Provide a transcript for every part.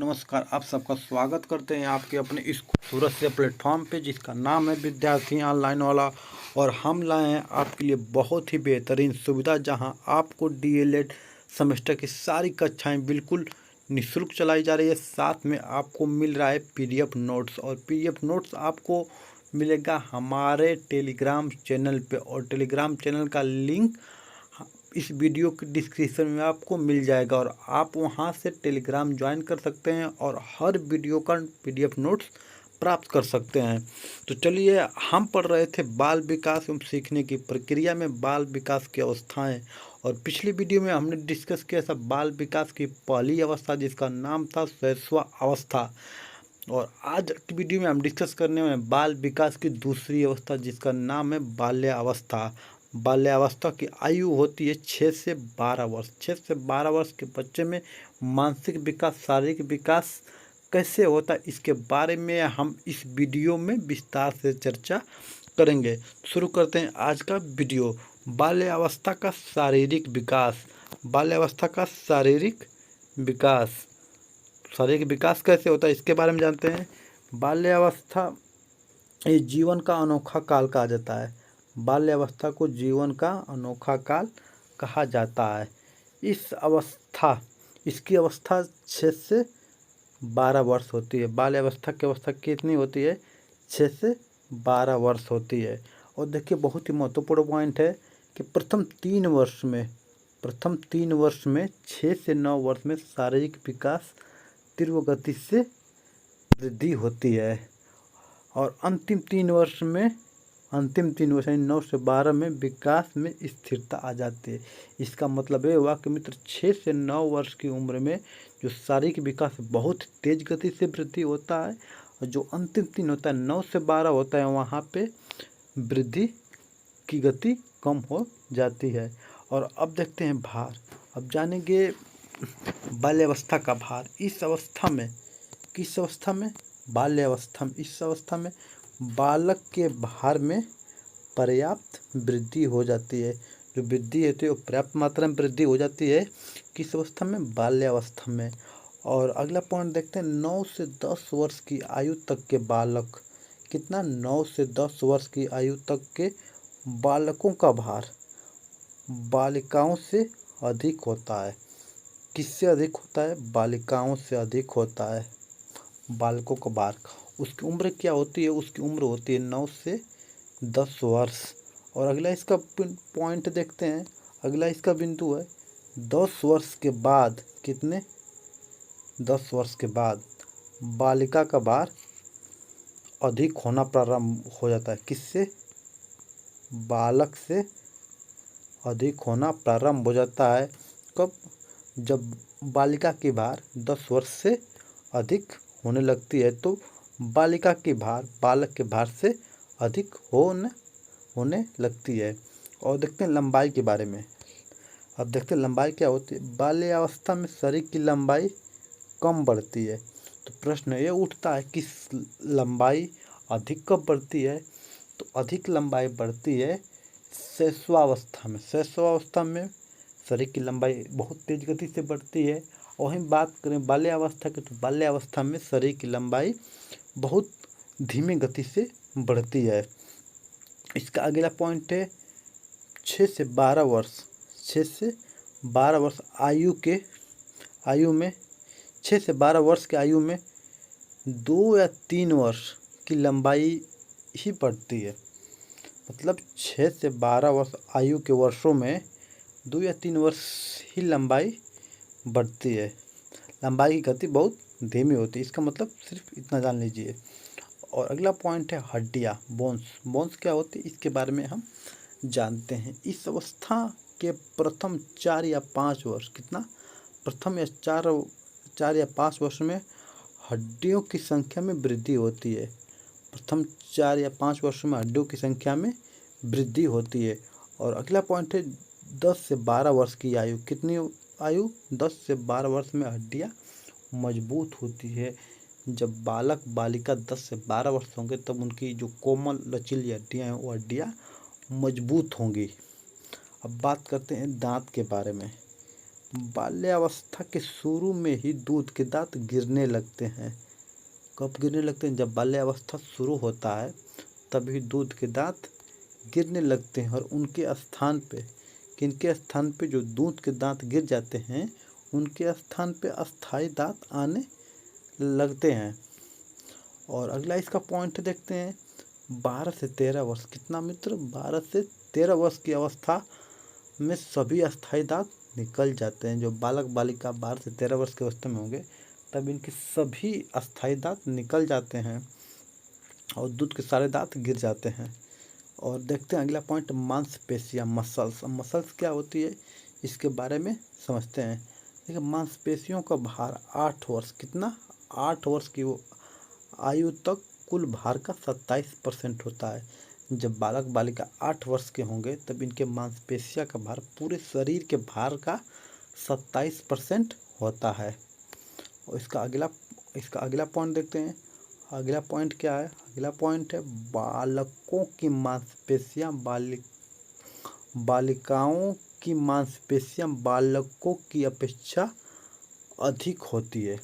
नमस्कार। आप सबका स्वागत करते हैं आपके अपने इस खूबसूरत से प्लेटफॉर्म पे जिसका नाम है विद्यार्थी ऑनलाइन वाला। और हम लाए हैं आपके लिए बहुत ही बेहतरीन सुविधा जहां आपको डीएलएड सेमेस्टर की सारी कक्षाएं बिल्कुल निःशुल्क चलाई जा रही है। साथ में आपको मिल रहा है पीडीएफ नोट्स, और पीडीएफ नोट्स आपको मिलेगा हमारे टेलीग्राम चैनल पे, और टेलीग्राम चैनल का लिंक इस वीडियो के डिस्क्रिप्शन में आपको मिल जाएगा और आप वहां से टेलीग्राम ज्वाइन कर सकते हैं और हर वीडियो का पीडीएफ नोट्स प्राप्त कर सकते हैं। तो चलिए, हम पढ़ रहे थे बाल विकास एवं सीखने की प्रक्रिया में बाल विकास की अवस्थाएं, और पिछली वीडियो में हमने डिस्कस किया था बाल विकास की पहली अवस्था जिसका नाम था शैशवावस्था, और आज की वीडियो में हम डिस्कस करने वाले हैं बाल विकास की दूसरी अवस्था जिसका नाम है बाल्यावस्था। बाल्यावस्था की आयु होती है 6 से 12 वर्ष। 6 से 12 वर्ष के बच्चे में मानसिक विकास, शारीरिक विकास कैसे होता है, इसके बारे में हम इस वीडियो में विस्तार से चर्चा करेंगे। शुरू करते हैं आज का वीडियो। बाल्यावस्था का शारीरिक विकास। बाल्यावस्था का शारीरिक विकास, शारीरिक विकास कैसे होता है इसके बारे में जानते हैं। बाल्यावस्था ये जीवन का अनोखा काल कहा जाता है। बाल्यावस्था को जीवन का अनोखा काल कहा जाता है। इसकी अवस्था 6 से 12 वर्ष होती है। बाल्यावस्था की अवस्था कितनी होती है? 6 से 12 वर्ष होती है। और देखिए, बहुत ही महत्वपूर्ण पॉइंट है कि प्रथम 3 वर्ष में 6 से 9 वर्ष में शारीरिक विकास तीव्र गति से वृद्धि होती है, और अंतिम 3 वर्ष यानी 9 से 12 में विकास में स्थिरता आ जाती है। इसका मतलब ये हुआ कि मित्र 6 से 9 वर्ष की उम्र में जो शारीरिक विकास बहुत तेज गति से वृद्धि होता है, और जो अंतिम 3 होता है 9 से 12 होता है, वहाँ पे वृद्धि की गति कम हो जाती है। और अब देखते हैं भार। अब जानेंगे बाल्यावस्था का भार। इस अवस्था में, किस अवस्था में? बाल्यावस्था में। इस अवस्था में बालक के भार में पर्याप्त वृद्धि हो जाती है। जो वृद्धि होती है वो पर्याप्त मात्रा में वृद्धि हो जाती है। किस अवस्था में? बाल्यावस्था में। और अगला पॉइंट देखते हैं, 9 से 10 वर्ष की आयु तक के बालक, कितना? 9 से 10 वर्ष की आयु तक के बालकों का भार बालिकाओं से अधिक होता है। किससे अधिक होता है? बालिकाओं से अधिक होता है। बालकों का भार, उसकी उम्र क्या होती है? उसकी उम्र होती है 9 से 10 वर्ष। और अगला इसका पॉइंट देखते हैं, अगला इसका बिंदु है 10 वर्ष के बाद। कितने? 10 वर्ष के बाद बालिका का भार अधिक होना प्रारंभ हो जाता है। किससे? बालक से अधिक होना प्रारंभ हो जाता है। कब? जब बालिका की भार 10 वर्ष से अधिक होने लगती है, तो बालिका की भार बालक के भार से अधिक होने लगती है। और देखते हैं लंबाई के बारे में। अब देखते हैं लंबाई क्या होती है। बाल्यावस्था में शरीर की लंबाई कम बढ़ती है। तो प्रश्न ये उठता है कि लंबाई अधिक कब बढ़ती है? तो अधिक लंबाई बढ़ती है शैशवावस्था में। शैशवावस्था में शरीर की लंबाई बहुत तेज गति से बढ़ती है। और वहीं बात करें बाल्यावस्था की, तो बाल्यावस्था में शरीर की लंबाई बहुत धीमी गति से बढ़ती है। इसका अगला पॉइंट है 6 से 12 वर्ष। 6 से 12 वर्ष आयु में 6 से 12 वर्ष की आयु में 2 या 3 वर्ष की लंबाई ही बढ़ती है। मतलब 6 से 12 वर्ष आयु के वर्षों में 2 या 3 वर्ष ही लंबाई बढ़ती है। लंबाई की गति बहुत धीमी होती है। इसका मतलब सिर्फ इतना जान लीजिए। और अगला पॉइंट है हड्डियाँ, बोन्स। बोन्स क्या होती है इसके बारे में हम जानते हैं। इस अवस्था के प्रथम 4 या 5 वर्ष, कितना? प्रथम या 4 या 5 वर्ष में हड्डियों की संख्या में वृद्धि होती है। प्रथम 4 या 5 वर्षों में हड्डियों की संख्या में वृद्धि होती है। और अगला पॉइंट है 10 से 12 वर्ष की आयु। कितनी आयु? 10 से 12 वर्ष में हड्डियाँ मजबूत होती है। जब बालक बालिका 10 से 12 वर्ष होंगे तब उनकी जो कोमल लचीली हड्डियाँ हैं वो हड्डियाँ मजबूत होंगी। अब बात करते हैं दांत के बारे में। बाल्यावस्था के शुरू में ही दूध के दांत गिरने लगते हैं। कब गिरने लगते हैं? जब बाल्यावस्था शुरू होता है तभी दूध के दांत गिरने लगते हैं, और उनके स्थान पे, किनके स्थान पे? जो दूध के दांत गिर जाते हैं उनके स्थान पे अस्थाई दांत आने लगते हैं। और अगला इसका पॉइंट देखते हैं, 12 से 13 वर्ष। कितना मित्र? 12 से 13 वर्ष की अवस्था में सभी अस्थाई दांत निकल जाते हैं। जो बालक बालिका 12 से 13 वर्ष की अवस्था में होंगे तब इनके सभी अस्थाई दांत निकल जाते हैं और दूध के सारे दांत गिर जाते हैं। और देखते हैं अगला पॉइंट, मांसपेशियां, मसल्स। मसल्स क्या होती है इसके बारे में समझते हैं। देखिए, मांसपेशियों का भार 8 वर्ष, कितना? 8 वर्ष की आयु तक कुल भार का 27% होता है। जब बालक बालिका 8 वर्ष के होंगे तब इनके मांसपेशियों का भार पूरे शरीर के भार का 27% होता है। और इसका अगला पॉइंट देखते हैं। अगला पॉइंट क्या है? अगला पॉइंट है, बालकों की मांसपेशियां बालिकाओं की मांसपेशियां बालकों की अपेक्षा अधिक होती है।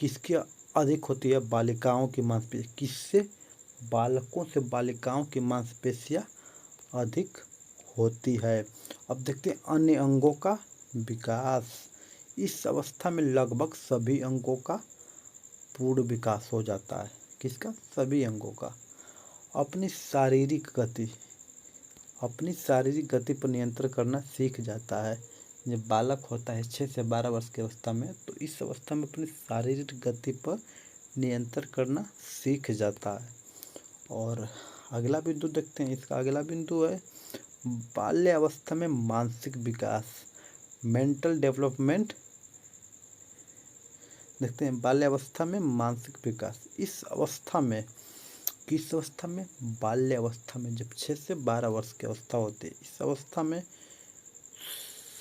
किसकी अधिक होती है? बालिकाओं की मांसपेशियां। किससे? बालकों से बालिकाओं की मांसपेशियां अधिक होती है। अब देखते हैं अन्य अंगों का विकास। इस अवस्था में लगभग सभी अंगों का पूर्ण विकास हो जाता है। किसका? सभी अंगों का। अपनी शारीरिक गति पर नियंत्रण करना सीख जाता है। जब बालक होता है 6 से 12 वर्ष की अवस्था में, तो इस अवस्था में अपनी शारीरिक गति पर नियंत्रण करना सीख जाता है। और अगला बिंदु देखते हैं। इसका अगला बिंदु है बाल्यावस्था में मानसिक विकास, मेंटल डेवलपमेंट। देखते हैं बाल्यावस्था में मानसिक विकास। किस अवस्था में? बाल्यावस्था में, जब 6 से 12 वर्ष की अवस्था होती है। इस अवस्था में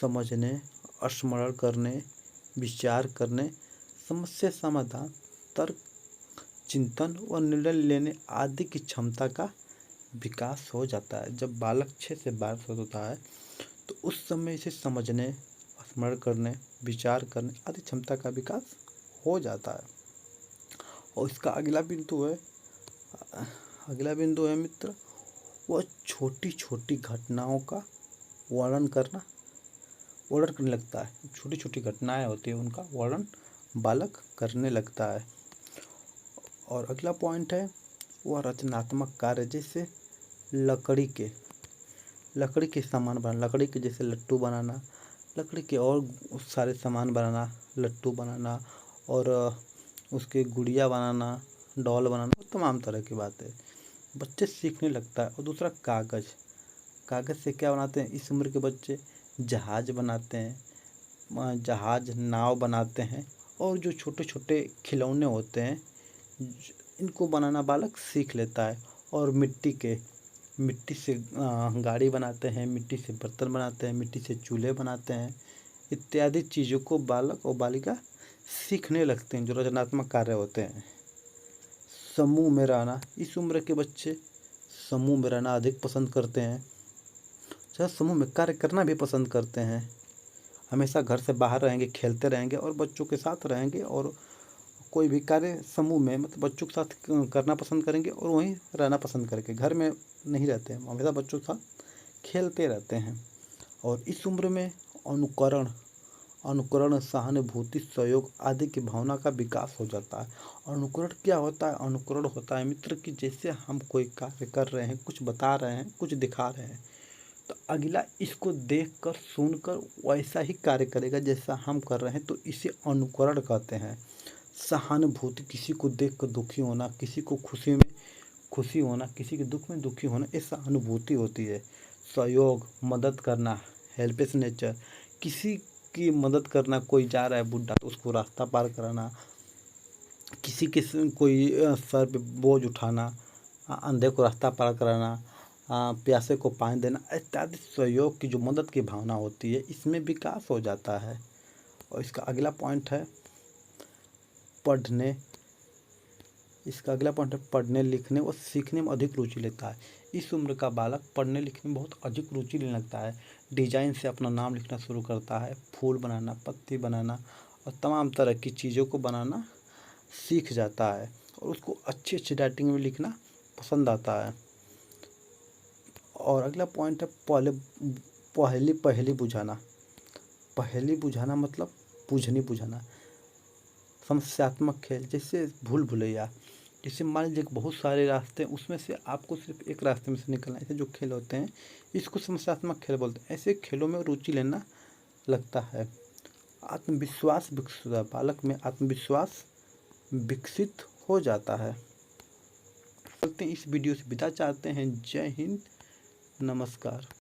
समझने, स्मरण करने, विचार करने, समस्या समाधान, तर्क, चिंतन और निर्णय लेने आदि की क्षमता का विकास हो जाता है। जब बालक 6 से 12 वर्ष होता है तो उस समय इसे समझने, स्मरण करने, विचार करने आदि क्षमता का विकास हो जाता है। और इसका अगला बिंदु है मित्र, वह छोटी छोटी घटनाओं का वर्णन करने लगता है। छोटी छोटी घटनाएं होती है उनका वर्णन बालक करने लगता है। और अगला पॉइंट है, वह रचनात्मक कार्य, जैसे लकड़ी के सामान बनाना, लकड़ी के जैसे लट्टू बनाना, लकड़ी के और सारे सामान बनाना, लट्टू बनाना और उसके गुड़िया बनाना, डॉल बनाना, तमाम तरह की बातें बच्चे सीखने लगता है। और दूसरा, कागज़ से क्या बनाते हैं इस उम्र के बच्चे? जहाज बनाते हैं, नाव बनाते हैं, और जो छोटे छोटे खिलौने होते हैं इनको बनाना बालक सीख लेता है। और मिट्टी से गाड़ी बनाते हैं, मिट्टी से बर्तन बनाते हैं, मिट्टी से चूल्हे बनाते हैं, इत्यादि चीज़ों को बालक और बालिका सीखने लगते हैं, जो रचनात्मक कार्य होते हैं। समूह में रहना, इस उम्र के बच्चे समूह में रहना अधिक पसंद करते हैं, समूह में कार्य करना भी पसंद करते हैं। हमेशा घर से बाहर रहेंगे, खेलते रहेंगे और बच्चों के साथ रहेंगे, और कोई भी कार्य समूह में, मतलब बच्चों के साथ करना पसंद करेंगे और वहीं रहना पसंद करेंगे। घर में नहीं रहते हैं, हमेशा बच्चों के साथ खेलते रहते हैं। और इस उम्र में अनुकरण, सहानुभूति, सहयोग आदि की भावना का विकास हो जाता है। अनुकरण क्या होता है? अनुकरण होता है मित्र कि जैसे हम कोई कार्य कर रहे हैं, कुछ बता रहे हैं, कुछ दिखा रहे हैं, तो अगला इसको देखकर, सुनकर वैसा ही कार्य करेगा जैसा हम कर रहे हैं, तो इसे अनुकरण कहते हैं। सहानुभूति, किसी को देखकर दुखी होना, किसी को खुशी में खुशी होना, किसी के दुख में दुखी होना, ये सहानुभूति होती है। सहयोग, मदद करना, हेल्पेस नेचर, किसी की मदद करना, कोई जा रहा है बुढ़ा तो उसको रास्ता पार कराना, किसी के कोई सर पे बोझ उठाना, अंधे को रास्ता पार कराना, प्यासे को पानी देना, इत्यादि सहयोग की जो मदद की भावना होती है, इसमें विकास हो जाता है। और इसका अगला पॉइंट है, पढ़ने, इसका अगला पॉइंट है पढ़ने लिखने व सीखने में अधिक रुचि लेता है। इस उम्र का बालक पढ़ने लिखने में बहुत अधिक रुचि लेने लगता है। डिजाइन से अपना नाम लिखना शुरू करता है, फूल बनाना, पत्ती बनाना और तमाम तरह की चीज़ों को बनाना सीख जाता है और उसको अच्छी अच्छी राइटिंग में लिखना पसंद आता है। और अगला पॉइंट है पहेली बुझाना। पहेली बुझाना मतलब बूझनी बुझाना। समस्यात्मक खेल जैसे भूल भुलैया, जैसे मान लीजिए कि बहुत सारे रास्ते हैं, उसमें से आपको सिर्फ एक रास्ते में से निकलना है। ऐसे जो खेल होते हैं इसको समस्यात्मक खेल बोलते हैं। ऐसे खेलों में रुचि लेना लगता है। आत्मविश्वास विकसित होता है, बालक में आत्मविश्वास विकसित हो जाता है। चलते हैं इस वीडियो से विदा चाहते हैं। जय हिंद, नमस्कार।